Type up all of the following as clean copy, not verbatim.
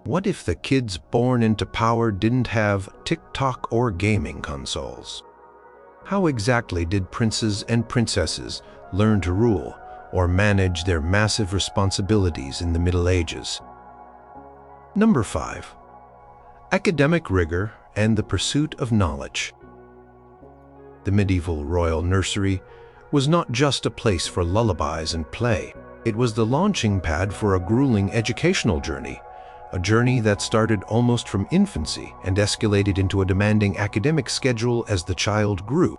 What if the kids born into power didn't have TikTok or gaming consoles? How exactly did princes and princesses learn to rule or manage their massive responsibilities in the Middle Ages? Number 5. Academic rigor and the pursuit of knowledge. The medieval royal nursery was not just a place for lullabies and play. It was the launching pad for a grueling educational journey, a journey that started almost from infancy and escalated into a demanding academic schedule as the child grew.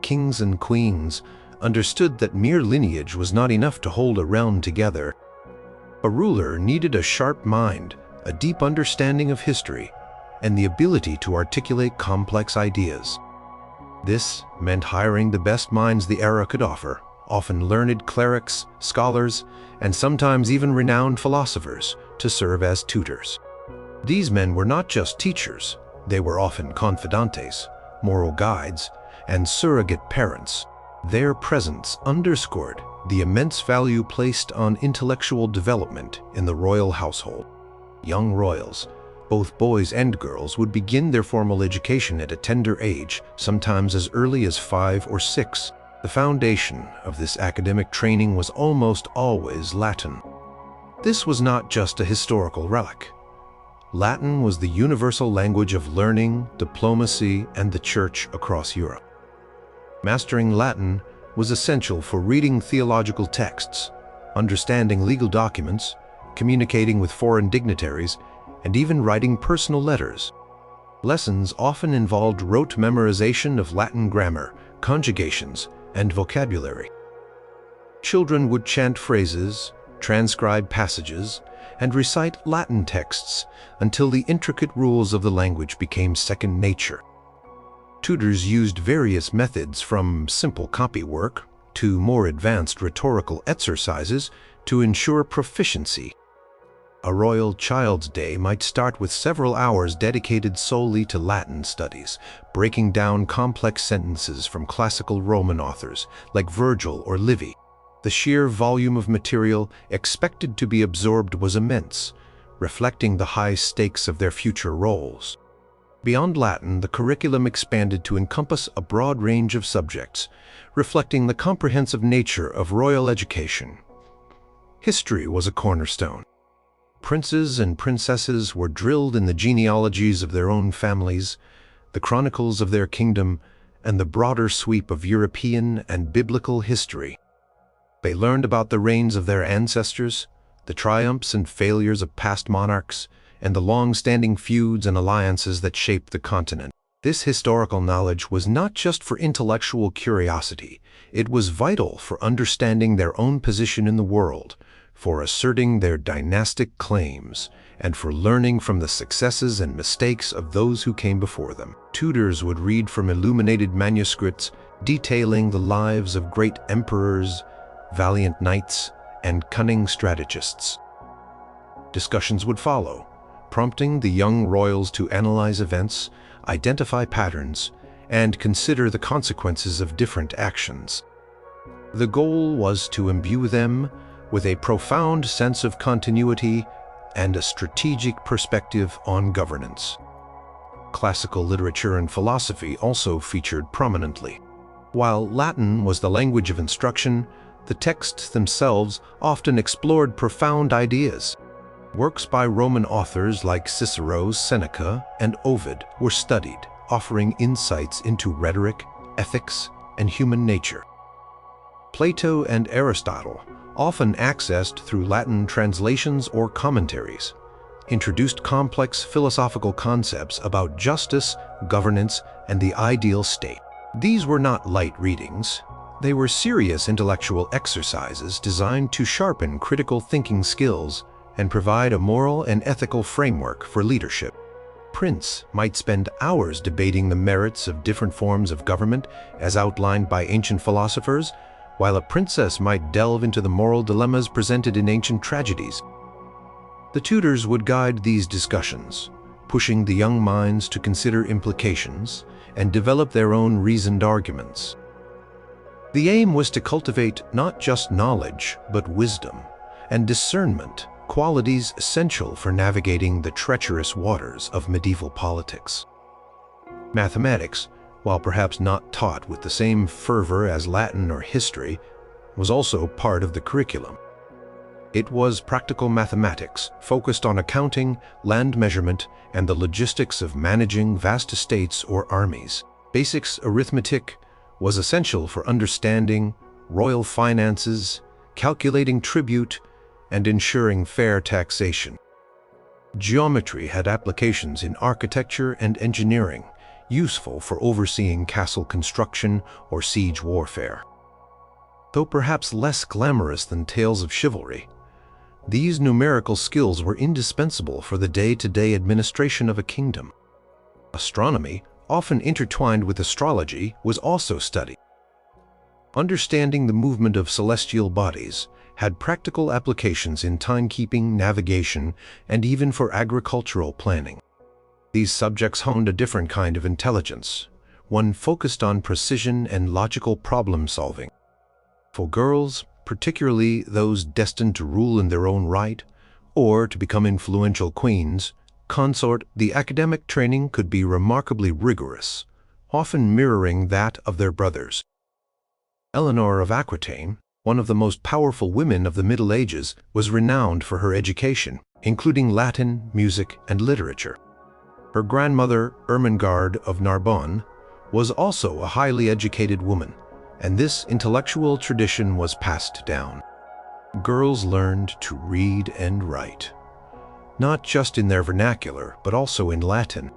Kings and queens understood that mere lineage was not enough to hold a realm together. A ruler needed a sharp mind, a deep understanding of history, and the ability to articulate complex ideas. This meant hiring the best minds the era could offer, often learned clerics, scholars, and sometimes even renowned philosophers, to serve as tutors. These men were not just teachers, they were often confidantes, moral guides, and surrogate parents. Their presence underscored the immense value placed on intellectual development in the royal household. Young royals, both boys and girls, would begin their formal education at a tender age, sometimes as early as 5 or 6. The foundation of this academic training was almost always Latin. This was not just a historical relic. Latin was the universal language of learning, diplomacy, and the church across Europe. Mastering Latin was essential for reading theological texts, understanding legal documents, communicating with foreign dignitaries, and even writing personal letters. Lessons often involved rote memorization of Latin grammar, conjugations, and vocabulary. Children would chant phrases, transcribe passages, and recite Latin texts until the intricate rules of the language became second nature. Tutors used various methods, from simple copy work to more advanced rhetorical exercises, to ensure proficiency. A royal child's day might start with several hours dedicated solely to Latin studies, breaking down complex sentences from classical Roman authors like Virgil or Livy. The sheer volume of material expected to be absorbed was immense, reflecting the high stakes of their future roles. Beyond Latin, the curriculum expanded to encompass a broad range of subjects, reflecting the comprehensive nature of royal education. History was a cornerstone. Princes and princesses were drilled in the genealogies of their own families, the chronicles of their kingdom, and the broader sweep of European and biblical history. They learned about the reigns of their ancestors, the triumphs and failures of past monarchs, and the long-standing feuds and alliances that shaped the continent. This historical knowledge was not just for intellectual curiosity, it was vital for understanding their own position in the world, for asserting their dynastic claims, and for learning from the successes and mistakes of those who came before them. Tutors would read from illuminated manuscripts detailing the lives of great emperors, valiant knights, and cunning strategists. Discussions would follow, prompting the young royals to analyze events, identify patterns, and consider the consequences of different actions. The goal was to imbue them with a profound sense of continuity and a strategic perspective on governance. Classical literature and philosophy also featured prominently. While Latin was the language of instruction, the texts themselves often explored profound ideas. Works by Roman authors like Cicero, Seneca, and Ovid were studied, offering insights into rhetoric, ethics, and human nature. Plato and Aristotle, often accessed through Latin translations or commentaries, introduced complex philosophical concepts about justice, governance, and the ideal state. These were not light readings. They were serious intellectual exercises designed to sharpen critical thinking skills and provide a moral and ethical framework for leadership. Prince might spend hours debating the merits of different forms of government as outlined by ancient philosophers, while a princess might delve into the moral dilemmas presented in ancient tragedies. The tutors would guide these discussions, pushing the young minds to consider implications and develop their own reasoned arguments. The aim was to cultivate not just knowledge, but wisdom and discernment, qualities essential for navigating the treacherous waters of medieval politics. Mathematics, while perhaps not taught with the same fervor as Latin or history, was also part of the curriculum. It was practical mathematics, focused on accounting, land measurement, and the logistics of managing vast estates or armies. Basics arithmetic was essential for understanding royal finances, calculating tribute, and ensuring fair taxation. Geometry had applications in architecture and engineering, useful for overseeing castle construction or siege warfare. Though perhaps less glamorous than tales of chivalry, these numerical skills were indispensable for the day-to-day administration of a kingdom. Astronomy, often intertwined with astrology, was also studied. Understanding the movement of celestial bodies had practical applications in timekeeping, navigation, and even for agricultural planning. These subjects honed a different kind of intelligence, one focused on precision and logical problem-solving. For girls, particularly those destined to rule in their own right, or to become influential queens, consort, the academic training could be remarkably rigorous, often mirroring that of their brothers. Eleanor of Aquitaine, one of the most powerful women of the Middle Ages, was renowned for her education, including Latin, music, and literature. Her grandmother, Ermengarde of Narbonne, was also a highly educated woman, and this intellectual tradition was passed down. Girls learned to read and write, not just in their vernacular, but also in Latin.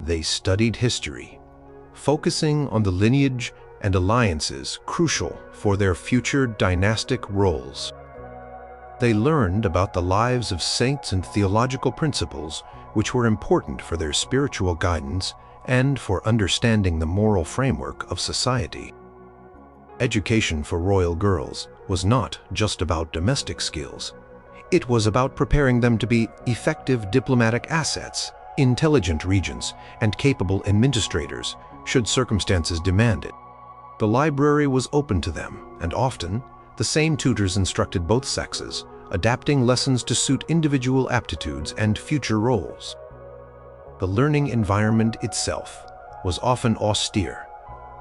They studied history, focusing on the lineage and alliances crucial for their future dynastic roles. They learned about the lives of saints and theological principles which were important for their spiritual guidance and for understanding the moral framework of society. Education for royal girls was not just about domestic skills. It was about preparing them to be effective diplomatic assets, intelligent regents, and capable administrators should circumstances demand it. The library was open to them, and often, the same tutors instructed both sexes, adapting lessons to suit individual aptitudes and future roles. The learning environment itself was often austere,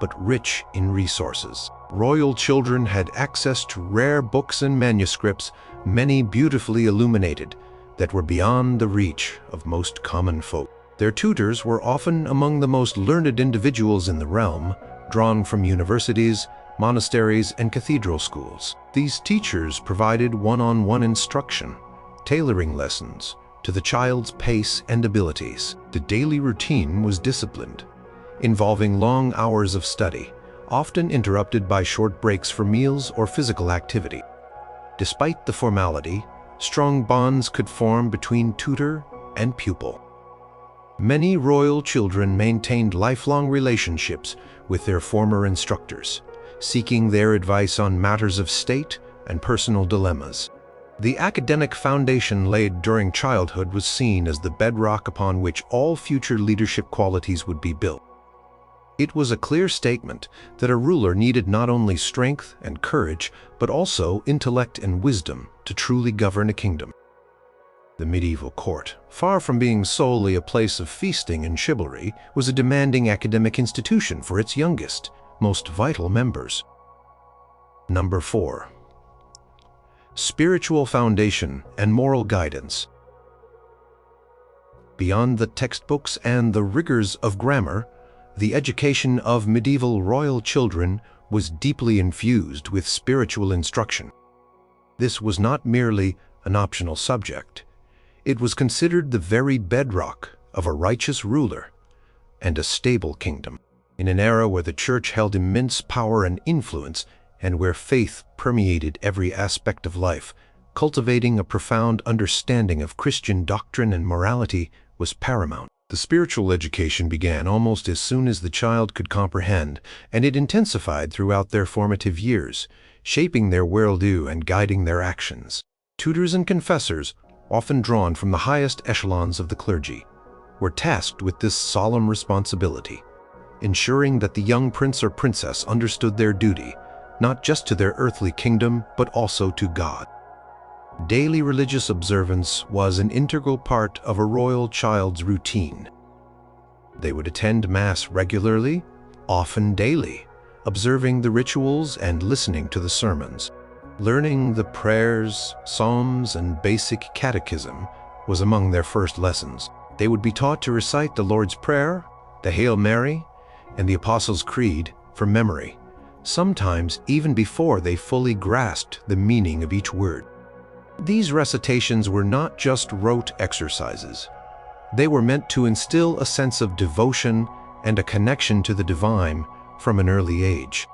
but rich in resources. Royal children had access to rare books and manuscripts, many beautifully illuminated, that were beyond the reach of most common folk. Their tutors were often among the most learned individuals in the realm, drawn from universities, monasteries, and cathedral schools. These teachers provided one-on-one instruction, tailoring lessons to the child's pace and abilities. The daily routine was disciplined, involving long hours of study, often interrupted by short breaks for meals or physical activity. Despite the formality, strong bonds could form between tutor and pupil. Many royal children maintained lifelong relationships with their former instructors, seeking their advice on matters of state and personal dilemmas. The academic foundation laid during childhood was seen as the bedrock upon which all future leadership qualities would be built. It was a clear statement that a ruler needed not only strength and courage, but also intellect and wisdom to truly govern a kingdom. The medieval court, far from being solely a place of feasting and chivalry, was a demanding academic institution for its youngest, most vital members. Number 4. Spiritual foundation and moral guidance. Beyond the textbooks and the rigors of grammar, the education of medieval royal children was deeply infused with spiritual instruction. This was not merely an optional subject. It was considered the very bedrock of a righteous ruler and a stable kingdom. In an era where the church held immense power and influence, and where faith permeated every aspect of life, cultivating a profound understanding of Christian doctrine and morality was paramount. The spiritual education began almost as soon as the child could comprehend, and it intensified throughout their formative years, shaping their worldview and guiding their actions. Tutors and confessors, often drawn from the highest echelons of the clergy, were tasked with this solemn responsibility, ensuring that the young prince or princess understood their duty, not just to their earthly kingdom, but also to God. Daily religious observance was an integral part of a royal child's routine. They would attend Mass regularly, often daily, observing the rituals and listening to the sermons. Learning the prayers, psalms, and basic catechism was among their first lessons. They would be taught to recite the Lord's Prayer, the Hail Mary, and the Apostles' Creed from memory, sometimes even before they fully grasped the meaning of each word. These recitations were not just rote exercises. They were meant to instill a sense of devotion and a connection to the divine from an early age.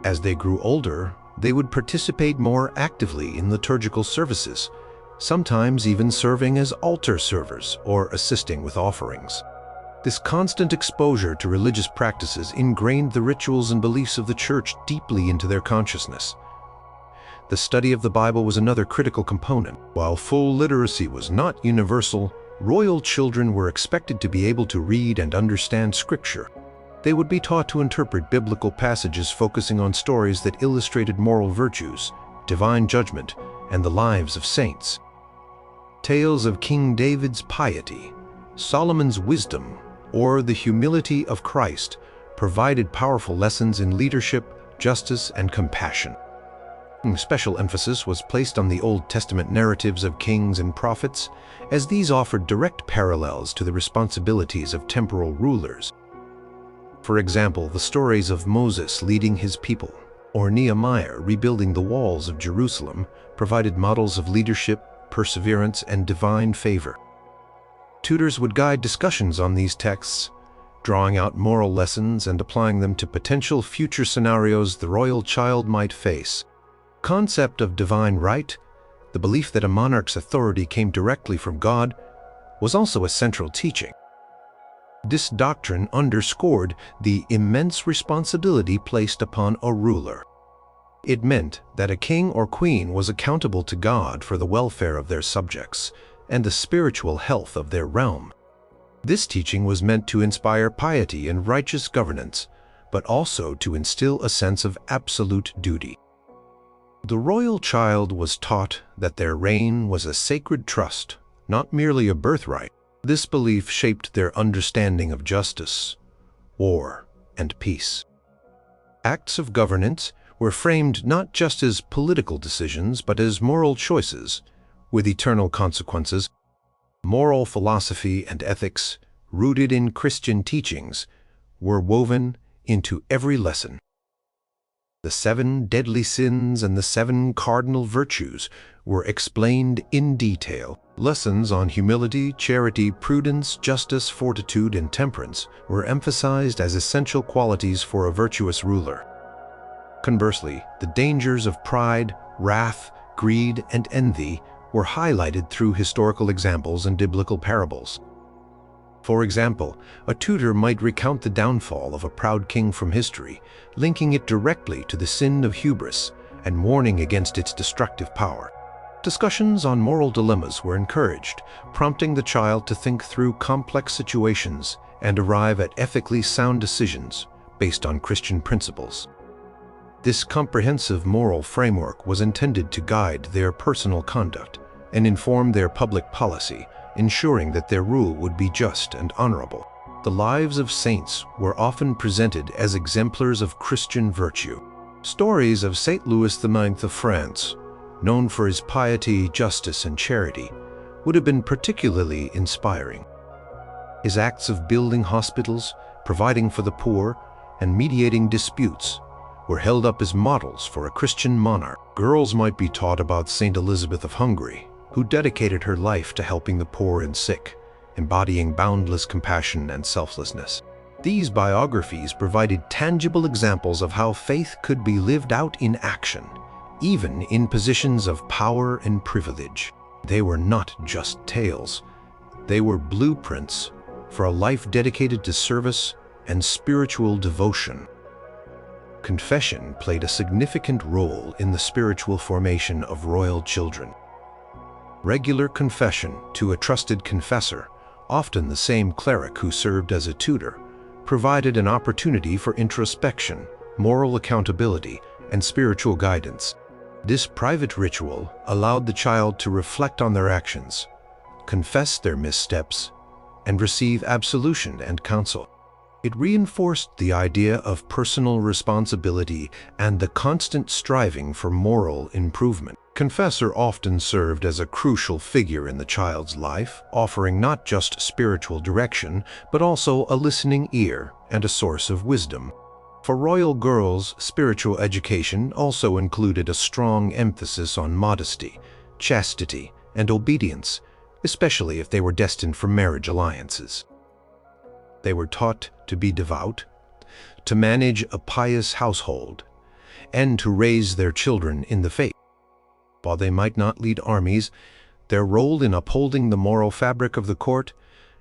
As they grew older, they would participate more actively in liturgical services, sometimes even serving as altar servers or assisting with offerings. This constant exposure to religious practices ingrained the rituals and beliefs of the Church deeply into their consciousness. The study of the Bible was another critical component. While full literacy was not universal, royal children were expected to be able to read and understand Scripture. They would be taught to interpret biblical passages focusing on stories that illustrated moral virtues, divine judgment, and the lives of saints. Tales of King David's piety, Solomon's wisdom, or the humility of Christ provided powerful lessons in leadership, justice, and compassion. Special emphasis was placed on the Old Testament narratives of kings and prophets, as these offered direct parallels to the responsibilities of temporal rulers. For example, the stories of Moses leading his people, or Nehemiah rebuilding the walls of Jerusalem, provided models of leadership, perseverance, and divine favor. Tutors would guide discussions on these texts, drawing out moral lessons and applying them to potential future scenarios the royal child might face. Concept of divine right, the belief that a monarch's authority came directly from God, was also a central teaching. This doctrine underscored the immense responsibility placed upon a ruler. It meant that a king or queen was accountable to God for the welfare of their subjects and the spiritual health of their realm. This teaching was meant to inspire piety and righteous governance, but also to instill a sense of absolute duty. The royal child was taught that their reign was a sacred trust, not merely a birthright. This belief shaped their understanding of justice, war, and peace. Acts of governance were framed not just as political decisions, but as moral choices, with eternal consequences. Moral philosophy and ethics, rooted in Christian teachings, were woven into every lesson. The 7 deadly sins and the 7 cardinal virtues were explained in detail. Lessons on humility, charity, prudence, justice, fortitude, and temperance were emphasized as essential qualities for a virtuous ruler. Conversely, the dangers of pride, wrath, greed, and envy were highlighted through historical examples and biblical parables. For example, a tutor might recount the downfall of a proud king from history, linking it directly to the sin of hubris and warning against its destructive power. Discussions on moral dilemmas were encouraged, prompting the child to think through complex situations and arrive at ethically sound decisions based on Christian principles. This comprehensive moral framework was intended to guide their personal conduct and inform their public policy, ensuring that their rule would be just and honorable. The lives of saints were often presented as exemplars of Christian virtue. Stories of Saint Louis IX of France, known for his piety, justice, and charity, would have been particularly inspiring. His acts of building hospitals, providing for the poor, and mediating disputes were held up as models for a Christian monarch. Girls might be taught about Saint Elizabeth of Hungary, who dedicated her life to helping the poor and sick, embodying boundless compassion and selflessness. These biographies provided tangible examples of how faith could be lived out in action, even in positions of power and privilege. They were not just tales. They were blueprints for a life dedicated to service and spiritual devotion. Confession played a significant role in the spiritual formation of royal children. Regular confession to a trusted confessor, often the same cleric who served as a tutor, provided an opportunity for introspection, moral accountability, and spiritual guidance. This private ritual allowed the child to reflect on their actions, confess their missteps, and receive absolution and counsel. It reinforced the idea of personal responsibility and the constant striving for moral improvement. Confessor often served as a crucial figure in the child's life, offering not just spiritual direction, but also a listening ear and a source of wisdom. For royal girls, spiritual education also included a strong emphasis on modesty, chastity, and obedience, especially if they were destined for marriage alliances. They were taught to be devout, to manage a pious household, and to raise their children in the faith. While they might not lead armies, their role in upholding the moral fabric of the court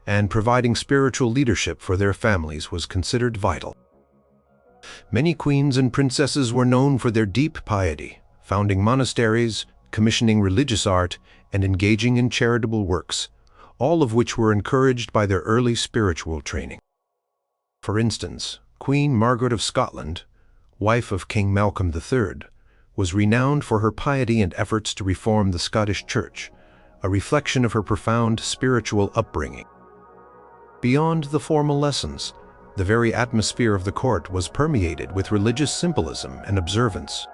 and providing spiritual leadership for their families was considered vital. Many queens and princesses were known for their deep piety, founding monasteries, commissioning religious art, and engaging in charitable works, all of which were encouraged by their early spiritual training. For instance, Queen Margaret of Scotland, wife of King Malcolm III, was renowned for her piety and efforts to reform the Scottish Church, a reflection of her profound spiritual upbringing. Beyond the formal lessons, the very atmosphere of the court was permeated with religious symbolism and observance.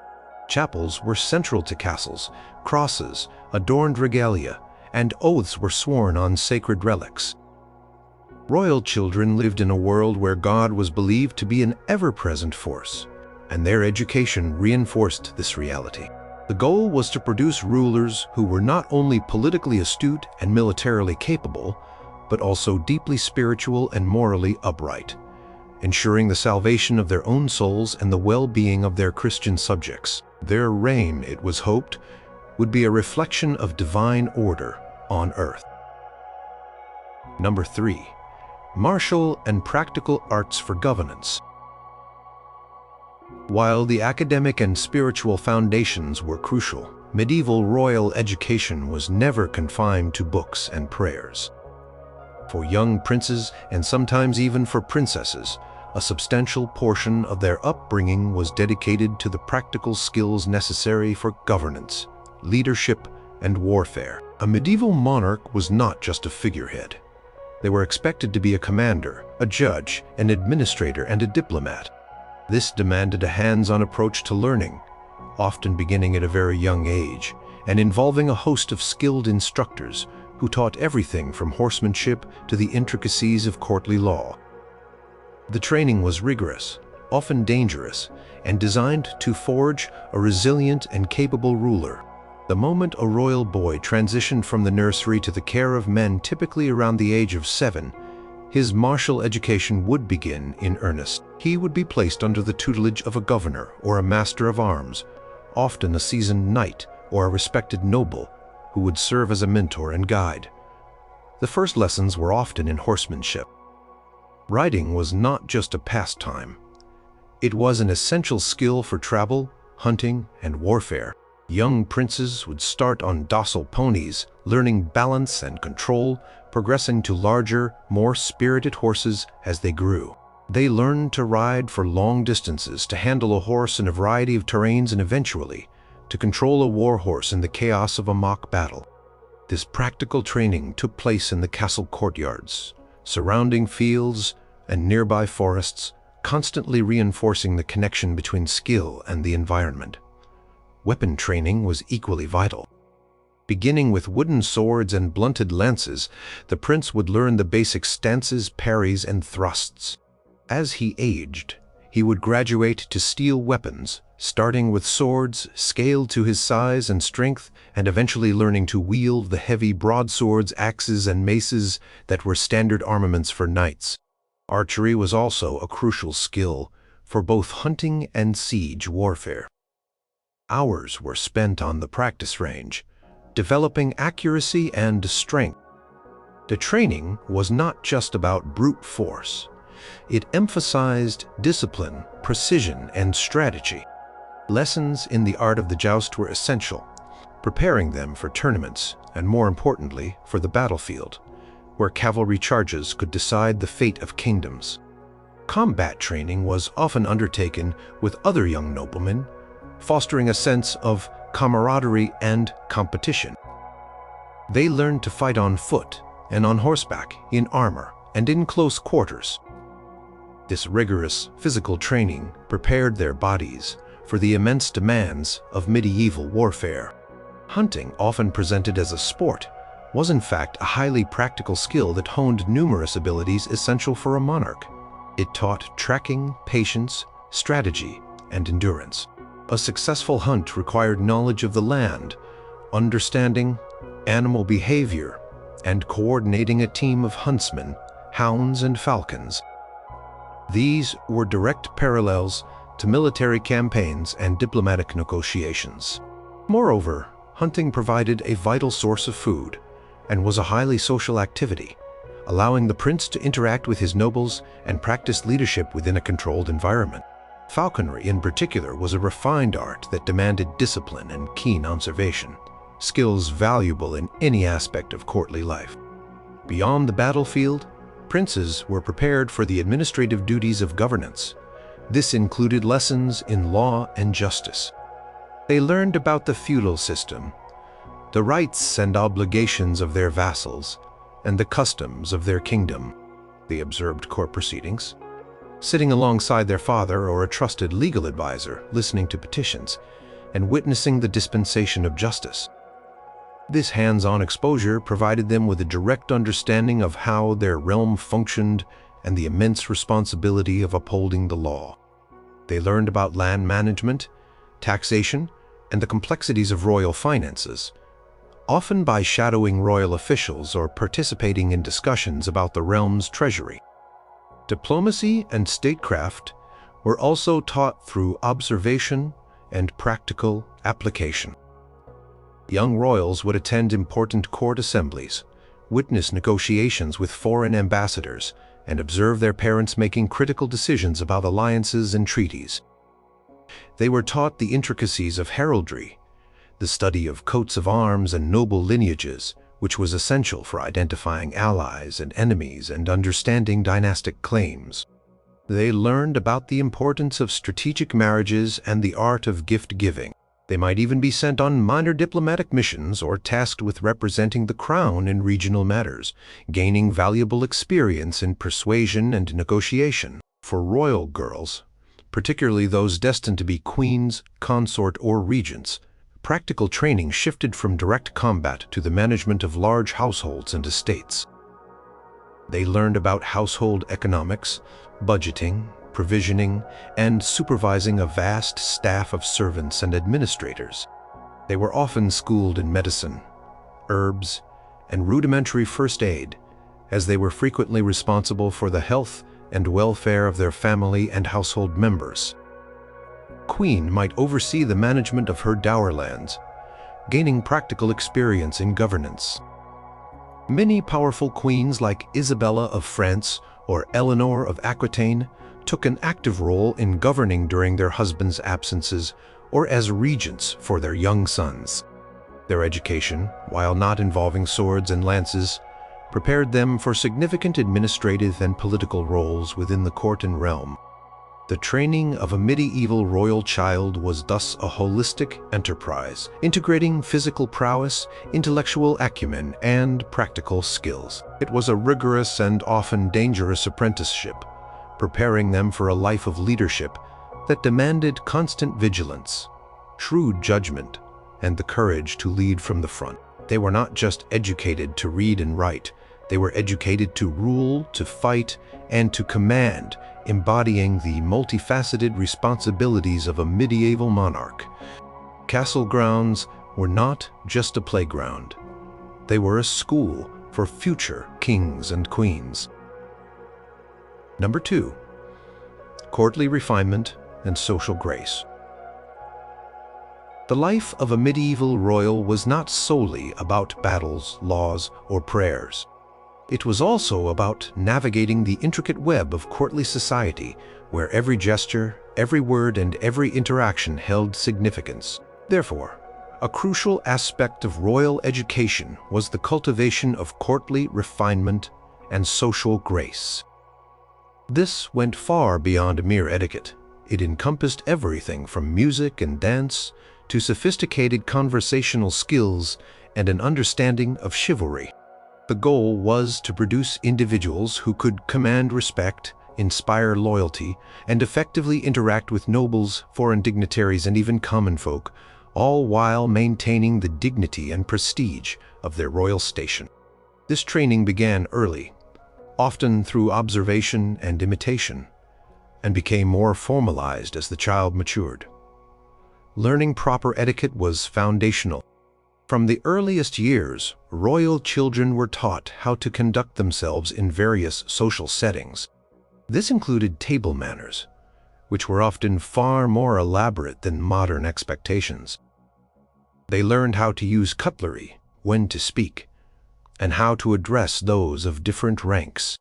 Chapels were central to castles, crosses adorned regalia, and oaths were sworn on sacred relics. Royal children lived in a world where God was believed to be an ever-present force, and their education reinforced this reality. The goal was to produce rulers who were not only politically astute and militarily capable, but also deeply spiritual and morally upright, ensuring the salvation of their own souls and the well-being of their Christian subjects. Their reign, it was hoped, would be a reflection of divine order on earth. Number 3. Martial and practical arts for governance. While the academic and spiritual foundations were crucial, medieval royal education was never confined to books and prayers. For young princes, and sometimes even for princesses, a substantial portion of their upbringing was dedicated to the practical skills necessary for governance, leadership, and warfare. A medieval monarch was not just a figurehead. They were expected to be a commander, a judge, an administrator, and a diplomat. This demanded a hands-on approach to learning, often beginning at a very young age, and involving a host of skilled instructors who taught everything from horsemanship to the intricacies of courtly law. The training was rigorous, often dangerous, and designed to forge a resilient and capable ruler. The moment a royal boy transitioned from the nursery to the care of men, typically around the age of 7, his martial education would begin in earnest. He would be placed under the tutelage of a governor or a master of arms, often a seasoned knight or a respected noble, who would serve as a mentor and guide. The first lessons were often in horsemanship. Riding was not just a pastime. It was an essential skill for travel, hunting, and warfare. Young princes would start on docile ponies, learning balance and control, progressing to larger, more spirited horses as they grew. They learned to ride for long distances, to handle a horse in a variety of terrains, and eventually, to control a war horse in the chaos of a mock battle. This practical training took place in the castle courtyards, surrounding fields and nearby forests, constantly reinforcing the connection between skill and the environment. Weapon training was equally vital. Beginning with wooden swords and blunted lances, the prince would learn the basic stances, parries, and thrusts. As he aged, he would graduate to steel weapons, starting with swords scaled to his size and strength, and eventually learning to wield the heavy broadswords, axes, and maces that were standard armaments for knights. Archery was also a crucial skill for both hunting and siege warfare. Hours were spent on the practice range, developing accuracy and strength. The training was not just about brute force. It emphasized discipline, precision, and strategy. Lessons in the art of the joust were essential, preparing them for tournaments and, more importantly, for the battlefield, where cavalry charges could decide the fate of kingdoms. Combat training was often undertaken with other young noblemen, fostering a sense of camaraderie and competition. They learned to fight on foot and on horseback, in armor, and in close quarters. This rigorous physical training prepared their bodies for the immense demands of medieval warfare. Hunting, often presented as a sport, was in fact a highly practical skill that honed numerous abilities essential for a monarch. It taught tracking, patience, strategy, and endurance. A successful hunt required knowledge of the land, understanding animal behavior, and coordinating a team of huntsmen, hounds, and falcons. These were direct parallels to military campaigns and diplomatic negotiations. Moreover, hunting provided a vital source of food and was a highly social activity, allowing the prince to interact with his nobles and practice leadership within a controlled environment. Falconry, in particular, was a refined art that demanded discipline and keen observation, skills valuable in any aspect of courtly life. Beyond the battlefield, princes were prepared for the administrative duties of governance. This included lessons in law and justice. They learned about the feudal system, the rights and obligations of their vassals, and the customs of their kingdom. They observed court proceedings, sitting alongside their father or a trusted legal advisor, listening to petitions, and witnessing the dispensation of justice. This hands-on exposure provided them with a direct understanding of how their realm functioned and the immense responsibility of upholding the law. They learned about land management, taxation, and the complexities of royal finances, often by shadowing royal officials or participating in discussions about the realm's treasury. Diplomacy and statecraft were also taught through observation and practical application. Young royals would attend important court assemblies, witness negotiations with foreign ambassadors, and observe their parents making critical decisions about alliances and treaties. They were taught the intricacies of heraldry, the study of coats of arms and noble lineages, which was essential for identifying allies and enemies and understanding dynastic claims. They learned about the importance of strategic marriages and the art of gift-giving. They might even be sent on minor diplomatic missions or tasked with representing the crown in regional matters, gaining valuable experience in persuasion and negotiation. For royal girls, particularly those destined to be queens, consort, or regents, practical training shifted from direct combat to the management of large households and estates. They learned about household economics, budgeting, provisioning, and supervising a vast staff of servants and administrators. They were often schooled in medicine, herbs, and rudimentary first aid, as they were frequently responsible for the health and welfare of their family and household members. Queen might oversee the management of her dower lands, gaining practical experience in governance. Many powerful queens like Isabella of France or Eleanor of Aquitaine took an active role in governing during their husbands' absences or as regents for their young sons. Their education, while not involving swords and lances, prepared them for significant administrative and political roles within the court and realm. The training of a medieval royal child was thus a holistic enterprise, integrating physical prowess, intellectual acumen, and practical skills. It was a rigorous and often dangerous apprenticeship, preparing them for a life of leadership that demanded constant vigilance, shrewd judgment, and the courage to lead from the front. They were not just educated to read and write, they were educated to rule, to fight, and to command, embodying the multifaceted responsibilities of a medieval monarch. Castle grounds were not just a playground. They were a school for future kings and queens. Number 2, courtly refinement and social grace. The life of a medieval royal was not solely about battles, laws, or prayers. It was also about navigating the intricate web of courtly society, where every gesture, every word, and every interaction held significance. Therefore, a crucial aspect of royal education was the cultivation of courtly refinement and social grace. This went far beyond mere etiquette. It encompassed everything from music and dance to sophisticated conversational skills and an understanding of chivalry. The goal was to produce individuals who could command respect, inspire loyalty, and effectively interact with nobles, foreign dignitaries, and even common folk, all while maintaining the dignity and prestige of their royal station. This training began early, often through observation and imitation, and became more formalized as the child matured. Learning proper etiquette was foundational. From the earliest years, royal children were taught how to conduct themselves in various social settings. This included table manners, which were often far more elaborate than modern expectations. They learned how to use cutlery, when to speak, and how to address those of different ranks.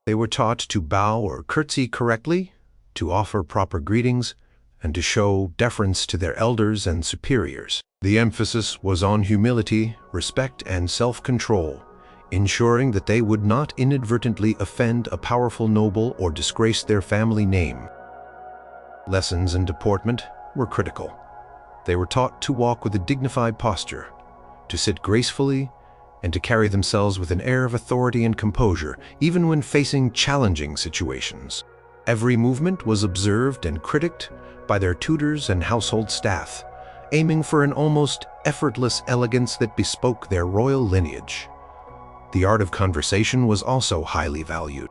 They were taught to bow or curtsy correctly, to offer proper greetings, and to show deference to their elders and superiors. The emphasis was on humility, respect, and self-control, ensuring that they would not inadvertently offend a powerful noble or disgrace their family name. Lessons in deportment were critical. They were taught to walk with a dignified posture, to sit gracefully, and to carry themselves with an air of authority and composure, even when facing challenging situations. Every movement was observed and critiqued by their tutors and household staff, aiming for an almost effortless elegance that bespoke their royal lineage. The art of conversation was also highly valued.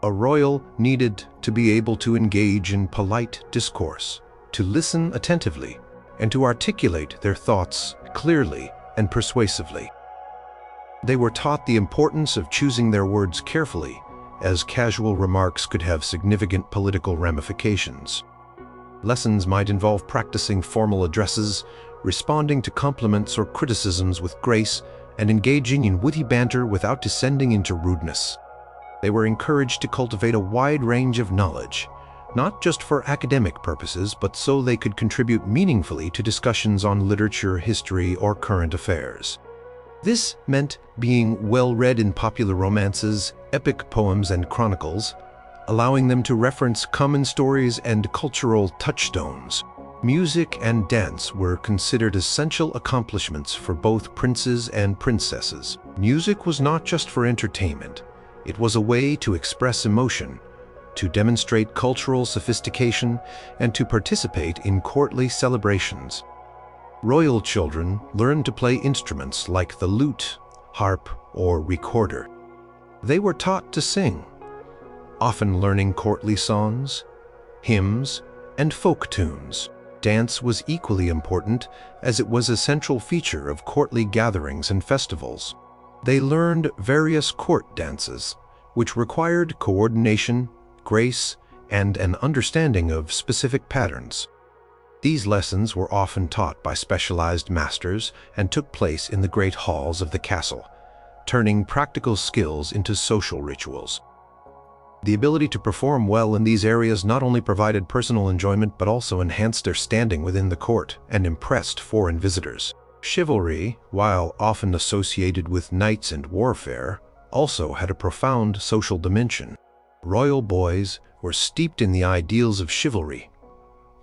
A royal needed to be able to engage in polite discourse, to listen attentively, and to articulate their thoughts clearly and persuasively. They were taught the importance of choosing their words carefully, as casual remarks could have significant political ramifications. Lessons might involve practicing formal addresses, responding to compliments or criticisms with grace, and engaging in witty banter without descending into rudeness. They were encouraged to cultivate a wide range of knowledge, not just for academic purposes, but so they could contribute meaningfully to discussions on literature, history, or current affairs. This meant being well-read in popular romances, epic poems, and chronicles, allowing them to reference common stories and cultural touchstones. Music and dance were considered essential accomplishments for both princes and princesses. Music was not just for entertainment. It was a way to express emotion, to demonstrate cultural sophistication, and to participate in courtly celebrations. Royal children learned to play instruments like the lute, harp, or recorder. They were taught to sing, often learning courtly songs, hymns, and folk tunes. Dance was equally important, as it was a central feature of courtly gatherings and festivals. They learned various court dances, which required coordination, grace, and an understanding of specific patterns. These lessons were often taught by specialized masters and took place in the great halls of the castle, turning practical skills into social rituals. The ability to perform well in these areas not only provided personal enjoyment but also enhanced their standing within the court and impressed foreign visitors. Chivalry, while often associated with knights and warfare, also had a profound social dimension. Royal boys were steeped in the ideals of chivalry,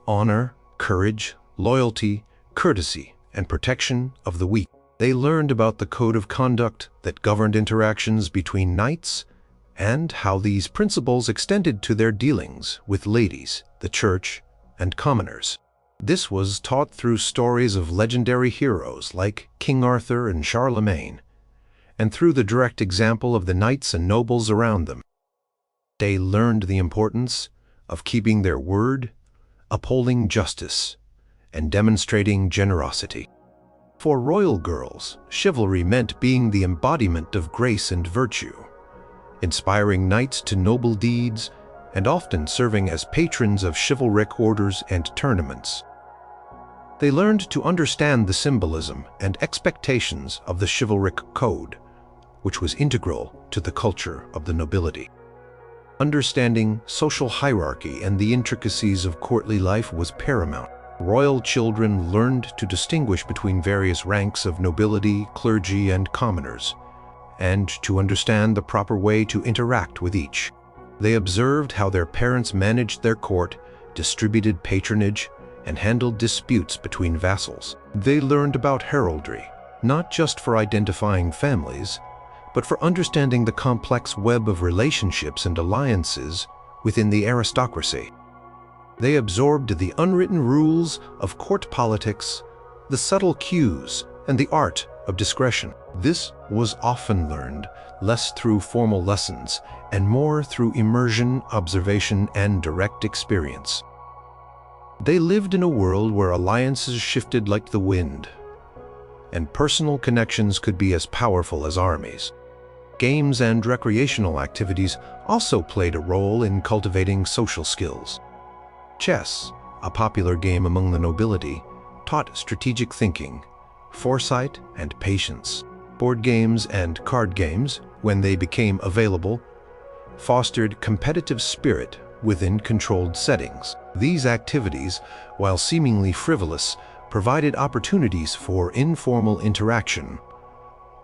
honor, courage, loyalty, courtesy, and protection of the weak. They learned about the code of conduct that governed interactions between knights and how these principles extended to their dealings with ladies, the church, and commoners. This was taught through stories of legendary heroes like King Arthur and Charlemagne, and through the direct example of the knights and nobles around them. They learned the importance of keeping their word, upholding justice, and demonstrating generosity. For royal girls, chivalry meant being the embodiment of grace and virtue, inspiring knights to noble deeds, and often serving as patrons of chivalric orders and tournaments. They learned to understand the symbolism and expectations of the chivalric code, which was integral to the culture of the nobility. Understanding social hierarchy and the intricacies of courtly life was paramount. Royal children learned to distinguish between various ranks of nobility, clergy, and commoners, and to understand the proper way to interact with each. They observed how their parents managed their court, distributed patronage, and handled disputes between vassals. They learned about heraldry, not just for identifying families, but for understanding the complex web of relationships and alliances within the aristocracy. They absorbed the unwritten rules of court politics, the subtle cues, and the art of discretion. This was often learned less through formal lessons and more through immersion, observation, and direct experience. They lived in a world where alliances shifted like the wind, and personal connections could be as powerful as armies. Games and recreational activities also played a role in cultivating social skills. Chess, a popular game among the nobility, taught strategic thinking, foresight, and patience. Board games and card games, when they became available, fostered competitive spirit within controlled settings. These activities, while seemingly frivolous, provided opportunities for informal interaction,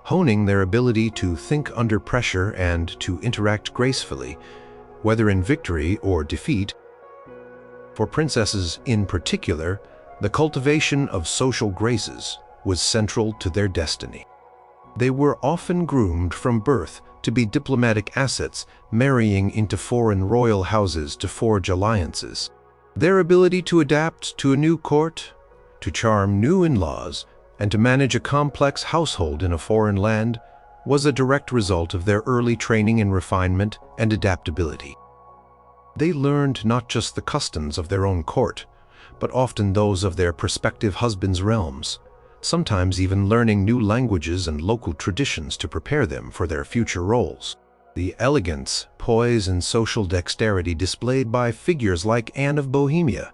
honing their ability to think under pressure and to interact gracefully, whether in victory or defeat. For princesses in particular, the cultivation of social graces was central to their destiny. They were often groomed from birth to be diplomatic assets, marrying into foreign royal houses to forge alliances. Their ability to adapt to a new court, to charm new in-laws, and to manage a complex household in a foreign land was a direct result of their early training in refinement and adaptability. They learned not just the customs of their own court, but often those of their prospective husbands' realms, sometimes even learning new languages and local traditions to prepare them for their future roles. The elegance, poise, and social dexterity displayed by figures like Anne of Bohemia,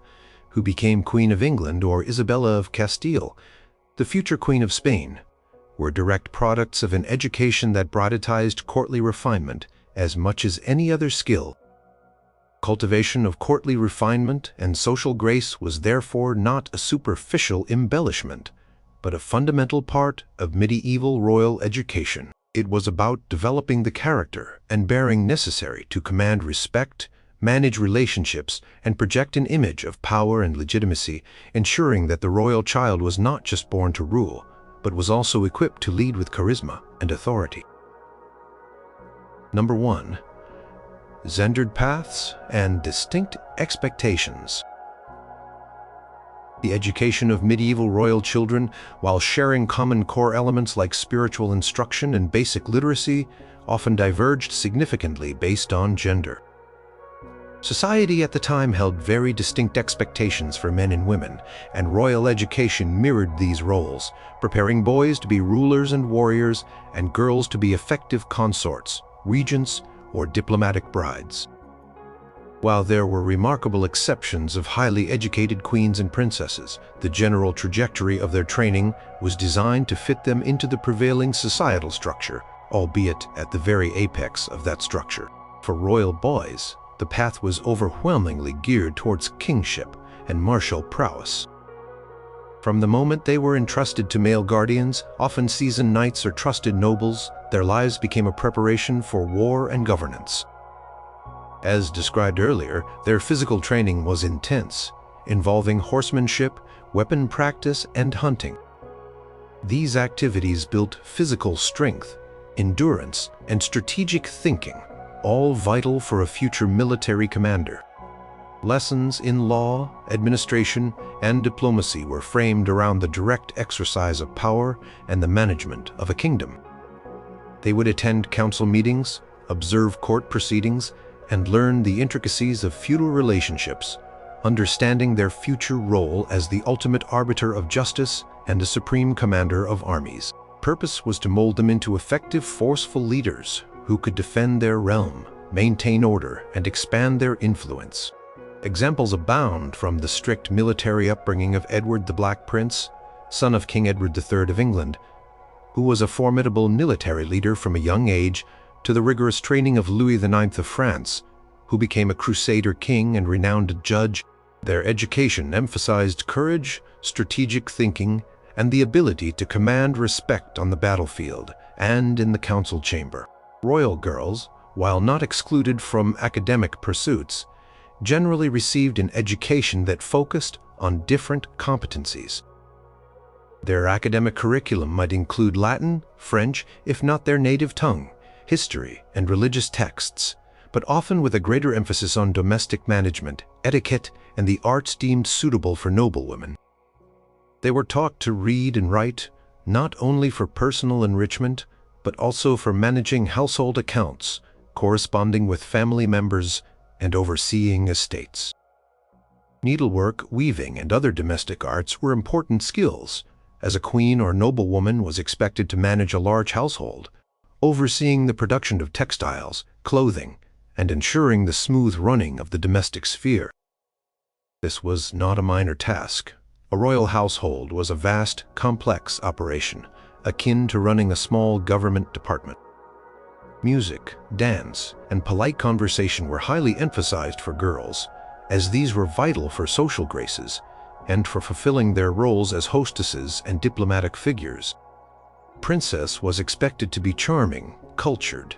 who became Queen of England, or Isabella of Castile, the future Queen of Spain, were direct products of an education that prioritized courtly refinement as much as any other skill. Cultivation of courtly refinement and social grace was therefore not a superficial embellishment, but a fundamental part of medieval royal education. It was about developing the character and bearing necessary to command respect, manage relationships, and project an image of power and legitimacy, ensuring that the royal child was not just born to rule, but was also equipped to lead with charisma and authority. Number 1. Gendered paths and distinct expectations. The education of medieval royal children, while sharing common core elements like spiritual instruction and basic literacy, often diverged significantly based on gender. Society at the time held very distinct expectations for men and women, and royal education mirrored these roles, preparing boys to be rulers and warriors, and girls to be effective consorts, regents, or diplomatic brides. While there were remarkable exceptions of highly educated queens and princesses, the general trajectory of their training was designed to fit them into the prevailing societal structure, albeit at the very apex of that structure. For royal boys, the path was overwhelmingly geared towards kingship and martial prowess. From the moment they were entrusted to male guardians, often seasoned knights or trusted nobles, their lives became a preparation for war and governance. As described earlier, their physical training was intense, involving horsemanship, weapon practice, and hunting. These activities built physical strength, endurance, and strategic thinking, all vital for a future military commander. Lessons in law, administration, and diplomacy were framed around the direct exercise of power and the management of a kingdom. They would attend council meetings, observe court proceedings, and learn the intricacies of feudal relationships, understanding their future role as the ultimate arbiter of justice and the supreme commander of armies. Purpose was to mold them into effective, forceful leaders who could defend their realm, maintain order, and expand their influence. Examples abound from the strict military upbringing of Edward the Black Prince, son of King Edward III of England, who was a formidable military leader from a young age, to the rigorous training of Louis IX of France, who became a crusader king and renowned judge. Their education emphasized courage, strategic thinking, and the ability to command respect on the battlefield and in the council chamber. Royal girls, while not excluded from academic pursuits, generally received an education that focused on different competencies. Their academic curriculum might include Latin, French, if not their native tongue, history, and religious texts, but often with a greater emphasis on domestic management, etiquette, and the arts deemed suitable for noblewomen. They were taught to read and write, not only for personal enrichment, but also for managing household accounts, corresponding with family members, and overseeing estates. Needlework, weaving, and other domestic arts were important skills, as a queen or noblewoman was expected to manage a large household, overseeing the production of textiles, clothing, and ensuring the smooth running of the domestic sphere. This was not a minor task. A royal household was a vast, complex operation, akin to running a small government department. Music, dance, and polite conversation were highly emphasized for girls, as these were vital for social graces and for fulfilling their roles as hostesses and diplomatic figures. Princess was expected to be charming, cultured,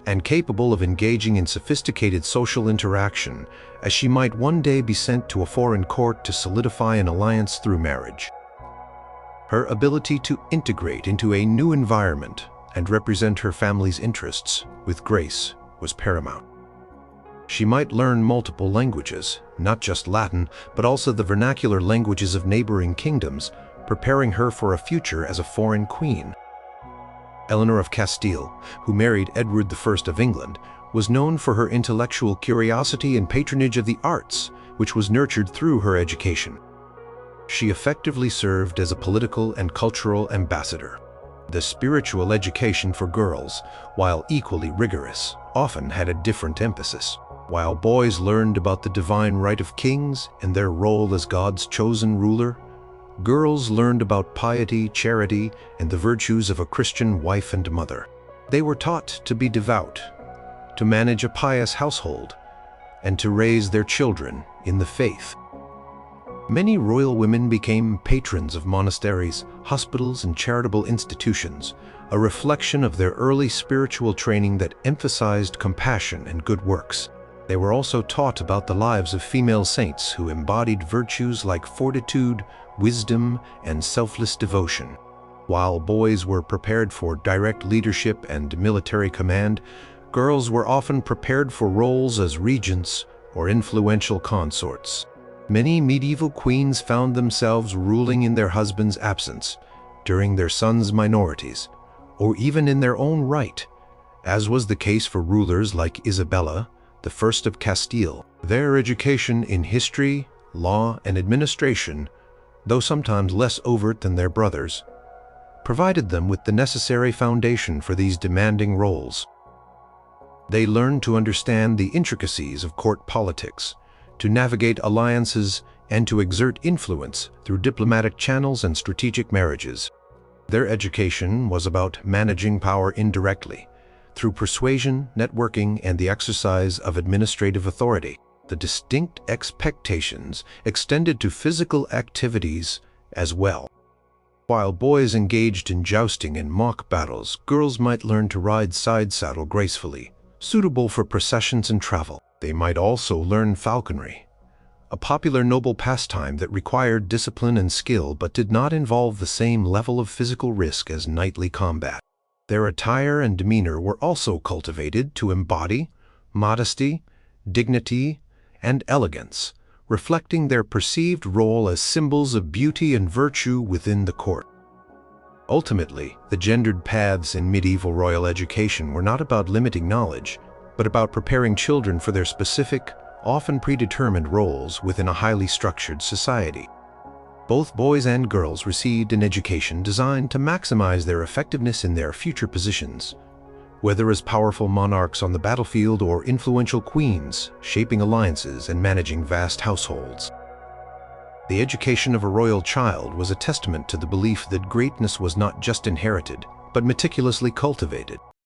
and capable of engaging in sophisticated social interaction, as she might one day be sent to a foreign court to solidify an alliance through marriage. Her ability to integrate into a new environment and represent her family's interests with grace was paramount. She might learn multiple languages, not just Latin, but also the vernacular languages of neighboring kingdoms, preparing her for a future as a foreign queen. Eleanor of Castile, who married Edward I of England, was known for her intellectual curiosity and patronage of the arts, which was nurtured through her education. She effectively served as a political and cultural ambassador. The spiritual education for girls, while equally rigorous, often had a different emphasis. While boys learned about the divine right of kings and their role as God's chosen ruler, girls learned about piety, charity, and the virtues of a Christian wife and mother. They were taught to be devout, to manage a pious household, and to raise their children in the faith. Many royal women became patrons of monasteries, hospitals, and charitable institutions, a reflection of their early spiritual training that emphasized compassion and good works. They were also taught about the lives of female saints who embodied virtues like fortitude, wisdom, and selfless devotion. While boys were prepared for direct leadership and military command, girls were often prepared for roles as regents or influential consorts. Many medieval queens found themselves ruling in their husband's absence, during their sons' minorities, or even in their own right, as was the case for rulers like Isabella, the First of Castile. Their education in history, law, and administration, though sometimes less overt than their brothers, provided them with the necessary foundation for these demanding roles. They learned to understand the intricacies of court politics, to navigate alliances, and to exert influence through diplomatic channels and strategic marriages. Their education was about managing power indirectly, through persuasion, networking, and the exercise of administrative authority. The distinct expectations extended to physical activities as well. While boys engaged in jousting and mock battles, girls might learn to ride side saddle gracefully, suitable for processions and travel. They might also learn falconry, a popular noble pastime that required discipline and skill but did not involve the same level of physical risk as knightly combat. Their attire and demeanor were also cultivated to embody modesty, dignity, and elegance, reflecting their perceived role as symbols of beauty and virtue within the court. Ultimately, the gendered paths in medieval royal education were not about limiting knowledge, but about preparing children for their specific, often predetermined roles within a highly structured society. Both boys and girls received an education designed to maximize their effectiveness in their future positions, whether as powerful monarchs on the battlefield or influential queens, shaping alliances and managing vast households. The education of a royal child was a testament to the belief that greatness was not just inherited, but meticulously cultivated.